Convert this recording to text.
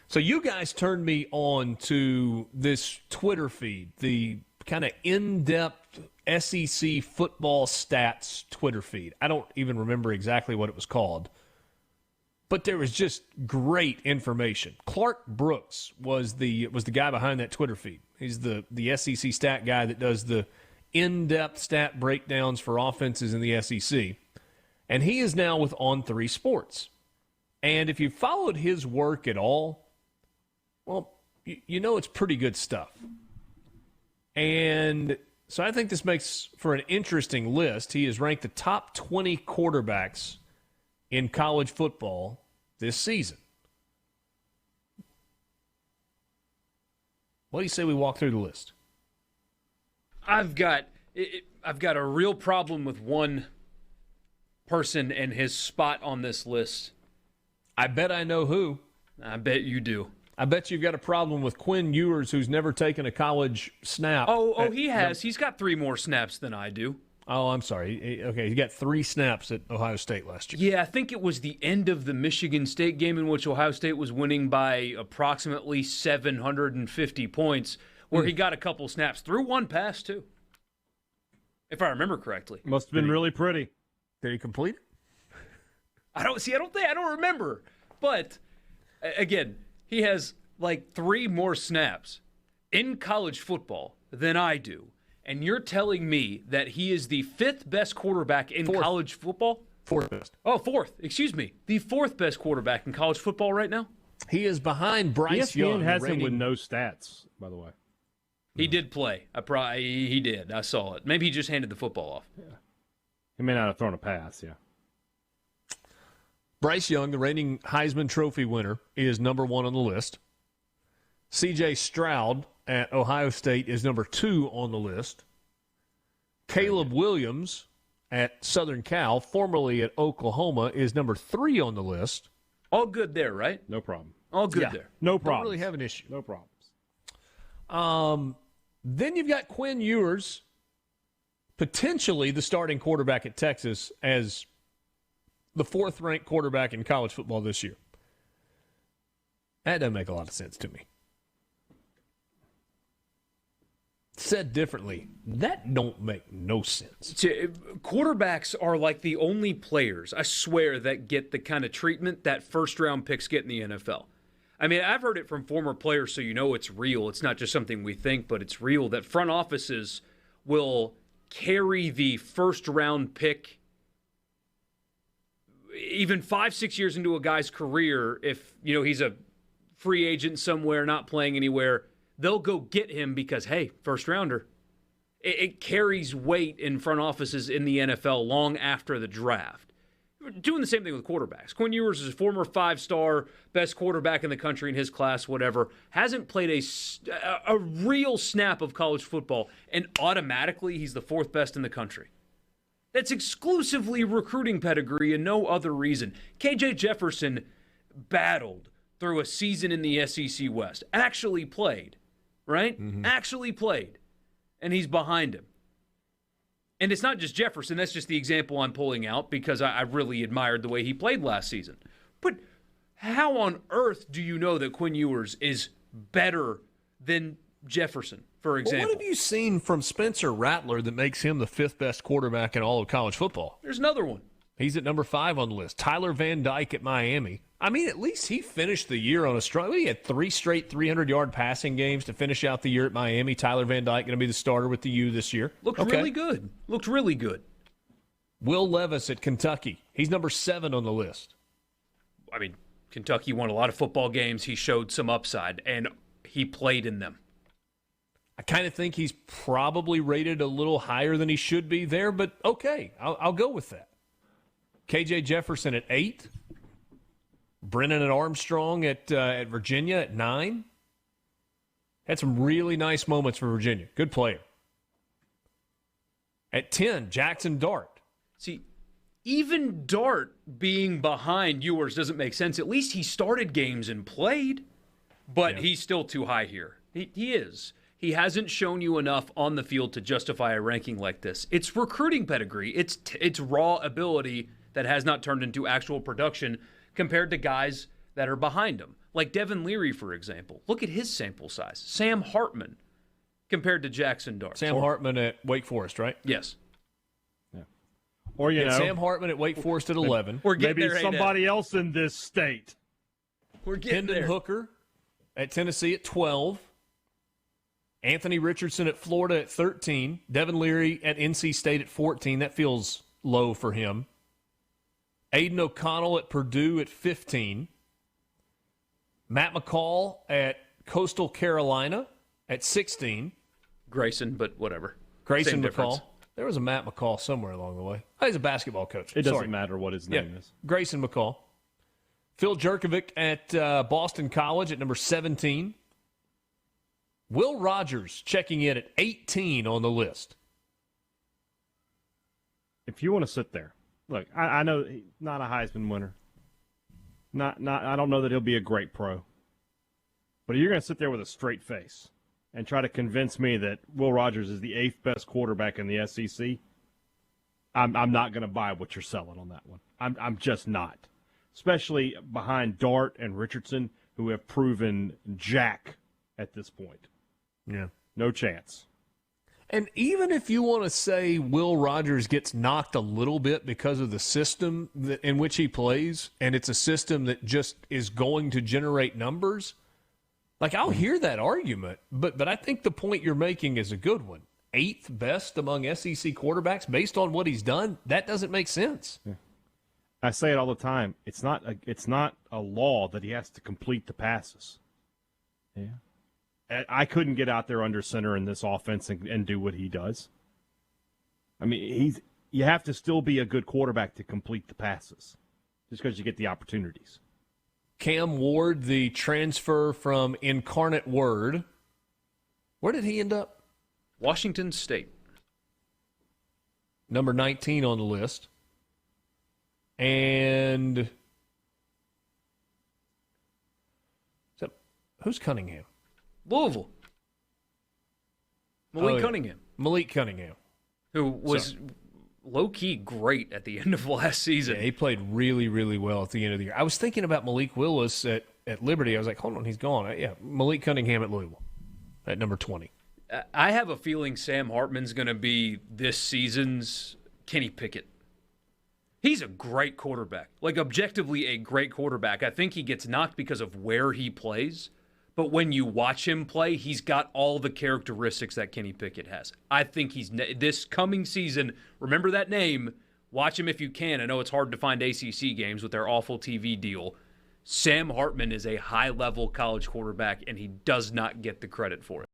So you guys turned me on to this Twitter feed, the kind of in-depth SEC football stats Twitter feed. I don't even remember exactly what it was called, but there was just great information. Clark Brooks was the guy behind that Twitter feed. He's the SEC stat guy that does the in-depth stat breakdowns for offenses in the SEC. And he is now with On3 Sports. And if you followed his work at all, well, you know it's pretty good stuff. And so I think this makes for an interesting list. He has ranked the top 20 quarterbacks in college football this season. What do you say we walk through the list? I've got a real problem with one person and his spot on this list. I bet I know who. I bet you do. I bet you've got a problem with Quinn Ewers, who's never taken a college snap. He has. He's got 3 more snaps than I do. Oh, I'm sorry. Okay, he got 3 snaps at Ohio State last year. Yeah, I think it was the end of the Michigan State game in which Ohio State was winning by approximately 750 points, where he got a couple snaps. Threw one pass, too, if I remember correctly. Must have been really pretty. Did he complete it? I don't remember. But, again, he has like 3 more snaps in college football than I do. And you're telling me that he is the 5th best quarterback in college football? 4th best. Oh, 4th. Excuse me. The 4th best quarterback in college football right now? He is behind Bryce Young. ESPN has him with no stats, by the way. He did play. He did. I saw it. Maybe he just handed the football off. Yeah. He may not have thrown a pass, yeah. Bryce Young, the reigning Heisman Trophy winner, is number 1 on the list. C.J. Stroud at Ohio State is number 2 on the list. Caleb Williams at Southern Cal, formerly at Oklahoma, is number 3 on the list. All good there, right? No problem. All good there. No problem. Don't really have an issue. No problems. Then you've got Quinn Ewers, potentially the starting quarterback at Texas, as the 4th-ranked quarterback in college football this year. That doesn't make a lot of sense to me. Said differently, that don't make no sense. Quarterbacks are like the only players, I swear, that get the kind of treatment that first-round picks get in the NFL. I mean, I've heard it from former players, so you know it's real. It's not just something we think, but it's real, that front offices will carry the first-round pick even 5-6 years into a guy's career. If he's a free agent somewhere, not playing anywhere, they'll go get him because, hey, first rounder. It carries weight in front offices in the NFL long after the draft. We're doing the same thing with quarterbacks. Quinn Ewers is a former 5-star, best quarterback in the country in his class, whatever. Hasn't played a real snap of college football, and automatically he's the 4th best in the country. That's exclusively recruiting pedigree and no other reason. KJ Jefferson battled through a season in the SEC West. Actually played, right? Mm-hmm. Actually played. And he's behind him. And it's not just Jefferson. That's just the example I'm pulling out because I really admired the way he played last season. But how on earth do you know that Quinn Ewers is better than Jefferson, for example? Well, what have you seen from Spencer Rattler that makes him the 5th best quarterback in all of college football? There's another one. He's at number 5 on the list. Tyler Van Dyke at Miami. I mean, at least he finished the year on a strong. He had 3 straight 300-yard passing games to finish out the year at Miami. Tyler Van Dyke going to be the starter with the U this year. Looked really good. Looked really good. Will Levis at Kentucky. He's number 7 on the list. I mean, Kentucky won a lot of football games. He showed some upside, and he played in them. I kind of think he's probably rated a little higher than he should be there, but okay, I'll go with that. KJ Jefferson at 8. Brennan and Armstrong at Virginia at 9. Had some really nice moments for Virginia. Good player. At 10, Jackson Dart. See, even Dart being behind Ewers doesn't make sense. At least he started games and played, but he's still too high here. He is. He hasn't shown you enough on the field to justify a ranking like this. It's recruiting pedigree. It's raw ability that has not turned into actual production compared to guys that are behind him. Like Devin Leary, for example. Look at his sample size. Sam Hartman compared to Jackson Dart. Sam Hartman at Wake Forest, right? Yes. Yeah. Or, you know. Sam Hartman at Wake Forest at 11. We're getting maybe there, somebody else in this state. We're getting Hendon there. Hooker at Tennessee at 12. Anthony Richardson at Florida at 13. Devin Leary at NC State at 14. That feels low for him. Aiden O'Connell at Purdue at 15. Matt McCall at Coastal Carolina at 16. Grayson, but whatever. Grayson Same McCall. difference. There was a Matt McCall somewhere along the way. Oh, he's a basketball coach. It doesn't Sorry. matter what his name is. Grayson McCall. Phil Jerkovic at Boston College at number 17. Will Rogers checking in at 18 on the list. If you want to sit there, look, I know he's not a Heisman winner. I don't know that he'll be a great pro. But you're going to sit there with a straight face and try to convince me that Will Rogers is the 8th best quarterback in the SEC. I'm not going to buy what you're selling on that one. I'm just not. Especially behind Dart and Richardson, who have proven jack at this point. Yeah. No chance. And even if you want to say Will Rogers gets knocked a little bit because of the system in which he plays, and it's a system that just is going to generate numbers, like I'll hear that argument, but I think the point you're making is a good one. 8th best among SEC quarterbacks based on what he's done, that doesn't make sense. Yeah. I say it all the time. It's not a law that he has to complete the passes. Yeah. I couldn't get out there under center in this offense and do what he does. I mean, you have to still be a good quarterback to complete the passes just because you get the opportunities. Cam Ward, the transfer from Incarnate Word. Where did he end up? Washington State. Number 19 on the list. And who's Cunningham? Louisville. Malik Cunningham. Malik Cunningham. Who was low-key great at the end of last season. Yeah, he played really, really well at the end of the year. I was thinking about Malik Willis at Liberty. I was like, hold on, he's gone. Yeah, Malik Cunningham at Louisville at number 20. I have a feeling Sam Hartman's going to be this season's Kenny Pickett. He's a great quarterback, like objectively a great quarterback. I think he gets knocked because of where he plays. But when you watch him play, he's got all the characteristics that Kenny Pickett has. I think he's this coming season, remember that name, watch him if you can. I know it's hard to find ACC games with their awful TV deal. Sam Hartman is a high-level college quarterback, and he does not get the credit for it.